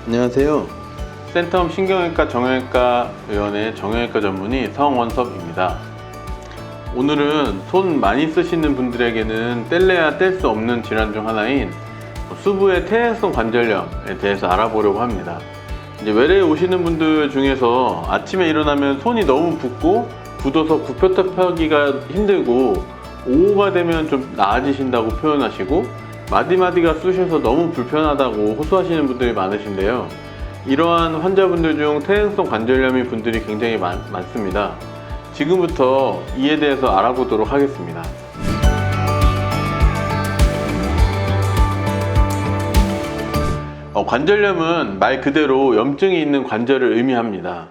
안녕하세요. 센텀 신경외과 정형외과 의원의 정형외과 전문의 성원섭입니다. 오늘은 손 많이 쓰시는 분들에게는 뗄래야 뗄 수 없는 질환 중 하나인 수부의 퇴행성 관절염에 대해서 알아보려고 합니다. 이제 외래에 오시는 분들 중에서 아침에 일어나면 손이 너무 붓고 굳어서 굽혀펴기가 힘들고 오후가 되면 좀 나아지신다고 표현하시고 마디마디가 쑤셔서 너무 불편하다고 호소하시는 분들이 많으신데요. 이러한 환자분들 중 퇴행성 관절염인 분들이 굉장히 많습니다. 지금부터 이에 대해서 알아보도록 하겠습니다. 관절염은 말 그대로 염증이 있는 관절을 의미합니다.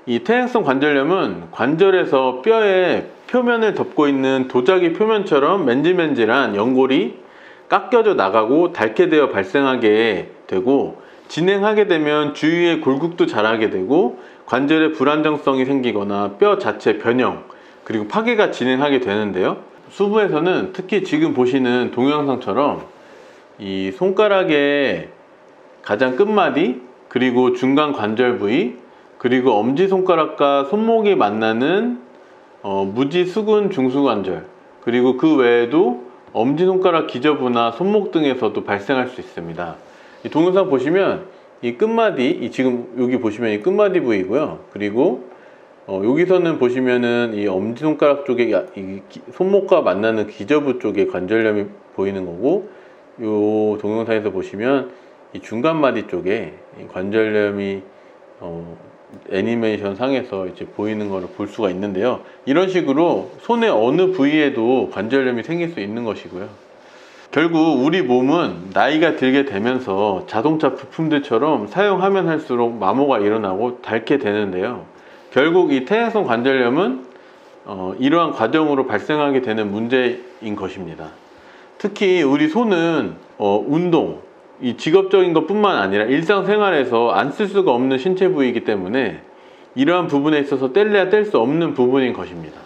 이 퇴행성 관절염은 관절에서 뼈의 표면을 덮고 있는 도자기 표면처럼 맨질맨질한 연골이 깎여져 나가고 닳게 되어 발생하게 되고, 진행하게 되면 주위에 굴곡도 자라게 되고 관절에 불안정성이 생기거나 뼈 자체 변형 그리고 파괴가 진행하게 되는데요. 수부에서는 특히 지금 보시는 동영상처럼 이 손가락의 가장 끝마디 그리고 중간 관절 부위 그리고 엄지손가락과 손목이 만나는 무지 수근 중수관절, 그리고 그 외에도 엄지손가락 기저부나 손목 등에서도 발생할 수 있습니다. 이 동영상 보시면 이 끝마디, 지금 여기 보시면 이 끝마디 부위고요. 그리고 여기서는 보시면은 이 엄지손가락 쪽에 이 손목과 만나는 기저부 쪽에 관절염이 보이는 거고, 이 동영상에서 보시면 이 중간마디 쪽에 이 관절염이 애니메이션 상에서 이제 보이는 것을 볼 수가 있는데요. 이런 식으로 손의 어느 부위에도 관절염이 생길 수 있는 것이고요. 결국 우리 몸은 나이가 들게 되면서 자동차 부품들처럼 사용하면 할수록 마모가 일어나고 닳게 되는데요. 결국 이 퇴행성 관절염은 이러한 과정으로 발생하게 되는 문제인 것입니다. 특히 우리 손은 운동, 이 직업적인 것 뿐만 아니라 일상생활에서 안 쓸 수가 없는 신체 부위이기 때문에 이러한 부분에 있어서 뗄래야 뗄 수 없는 부분인 것입니다.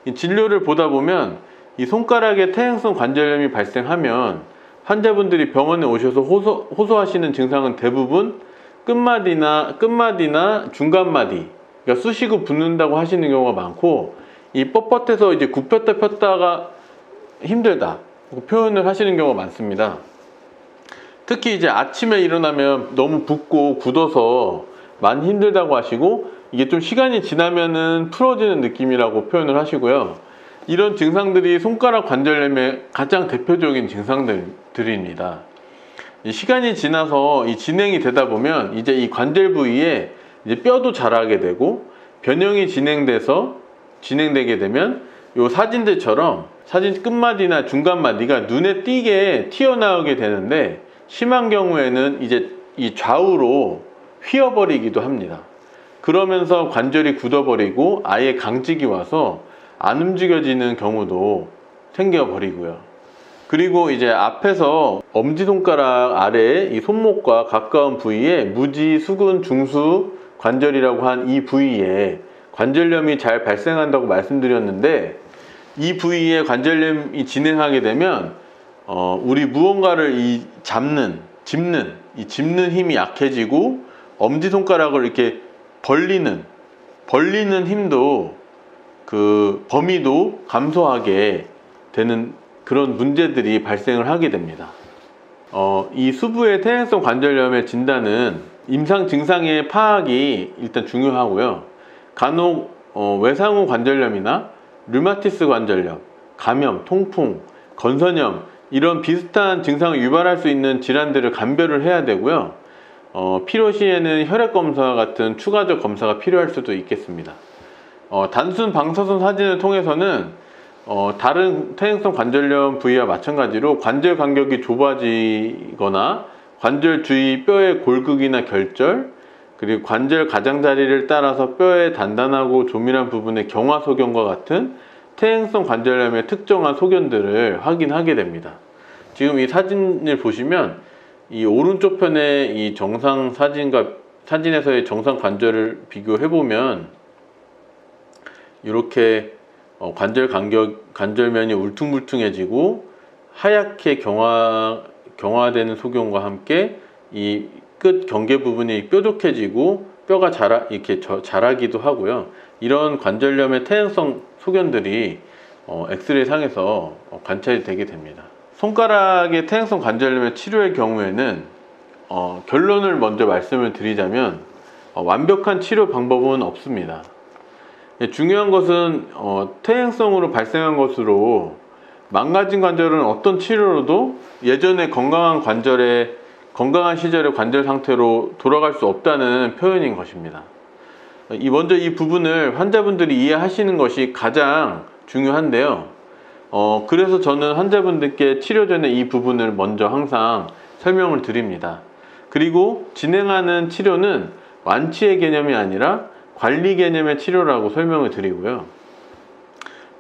이 진료를 보다 보면 이 손가락에 퇴행성 관절염이 발생하면 환자분들이 병원에 오셔서 호소하시는 증상은 대부분 끝마디나 중간마디, 그러니까 쑤시고 붓는다고 하시는 경우가 많고, 이 뻣뻣해서 이제 굽혔다 폈다가 힘들다 표현을 하시는 경우가 많습니다. 특히 이제 아침에 일어나면 너무 붓고 굳어서 많이 힘들다고 하시고, 이게 좀 시간이 지나면은 풀어지는 느낌이라고 표현을 하시고요. 이런 증상들이 손가락 관절염의 가장 대표적인 증상들입니다. 시간이 지나서 이 진행이 되다 보면 이제 이 관절 부위에 이제 뼈도 자라게 되고, 변형이 진행되게 되면 이 사진들처럼 사진 끝마디나 중간마디가 눈에 띄게 튀어나오게 되는데, 심한 경우에는 이제 이 좌우로 휘어버리기도 합니다. 그러면서 관절이 굳어버리고 아예 강직이 와서 안 움직여지는 경우도 생겨버리고요. 그리고 이제 앞에서 엄지손가락 아래에 이 손목과 가까운 부위에 무지, 수근, 중수 관절이라고 한 이 부위에 관절염이 잘 발생한다고 말씀드렸는데, 이 부위에 관절염이 진행하게 되면 우리 무언가를 짚는 힘이 약해지고 엄지손가락을 이렇게 벌리는 힘도 그 범위도 감소하게 되는 그런 문제들이 발생을 하게 됩니다. 이 수부의 퇴행성 관절염의 진단은 임상 증상의 파악이 일단 중요하고요. 간혹 외상후 관절염이나 류마티스 관절염, 감염, 통풍, 건선염 이런 비슷한 증상을 유발할 수 있는 질환들을 감별을 해야 되고요. 필요시에는 혈액검사 같은 추가적 검사가 필요할 수도 있겠습니다. 단순 방사선 사진을 통해서는 다른 퇴행성 관절염 부위와 마찬가지로 관절 간격이 좁아지거나 관절 주위 뼈의 골극이나 결절, 그리고 관절 가장자리를 따라서 뼈의 단단하고 조밀한 부분의 경화소견과 같은 퇴행성 관절염의 특정한 소견들을 확인하게 됩니다. 지금 이 사진을 보시면 이 오른쪽 편의 이 정상 사진에서의 정상 관절을 비교해 보면 이렇게 관절면이 울퉁불퉁해지고 하얗게 경화되는 소견과 함께 이 끝 경계 부분이 뾰족해지고 뼈가 이렇게 자라기도 하고요. 이런 관절염의 퇴행성 소견들이 엑스레이 상에서 관찰이 되게 됩니다. 손가락의 퇴행성 관절염의 치료의 경우에는 결론을 먼저 말씀을 드리자면 완벽한 치료 방법은 없습니다. 중요한 것은 퇴행성으로 발생한 것으로 망가진 관절은 어떤 치료로도 예전의 건강한 시절의 관절 상태로 돌아갈 수 없다는 표현인 것입니다. 먼저 이 부분을 환자분들이 이해하시는 것이 가장 중요한데요. 그래서 저는 환자분들께 치료 전에 이 부분을 먼저 항상 설명을 드립니다. 그리고 진행하는 치료는 완치의 개념이 아니라 관리 개념의 치료라고 설명을 드리고요.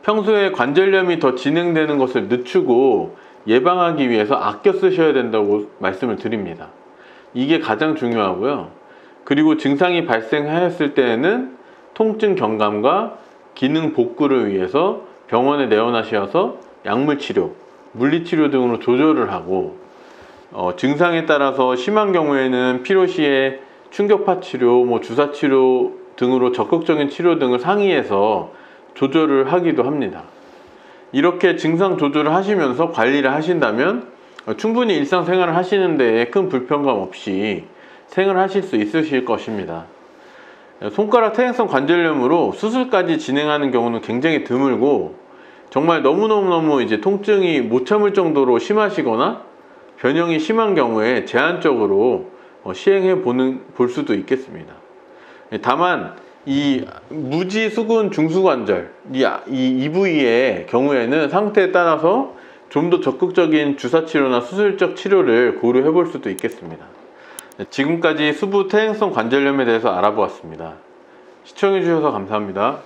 평소에 관절염이 더 진행되는 것을 늦추고 예방하기 위해서 아껴 쓰셔야 된다고 말씀을 드립니다. 이게 가장 중요하고요. 그리고 증상이 발생하였을 때에는 통증 경감과 기능 복구를 위해서 병원에 내원하셔서 약물 치료, 물리 치료 등으로 조절을 하고 증상에 따라서 심한 경우에는 필요 시에 충격파 치료, 주사 치료 등으로 적극적인 치료 등을 상의해서 조절을 하기도 합니다. 이렇게 증상 조절을 하시면서 관리를 하신다면 충분히 일상생활을 하시는 데에 큰 불편감 없이 생활하실 수 있으실 것입니다. 손가락 퇴행성 관절염으로 수술까지 진행하는 경우는 굉장히 드물고 정말 너무너무 통증이 못 참을 정도로 심하시거나 변형이 심한 경우에 제한적으로 시행해 볼 수도 있겠습니다. 다만 이 무지 수근 중수관절 이 부위의 경우에는 상태에 따라서 좀 더 적극적인 주사치료나 수술적 치료를 고려해 볼 수도 있겠습니다. 지금까지 수부 퇴행성 관절염에 대해서 알아보았습니다. 시청해 주셔서 감사합니다.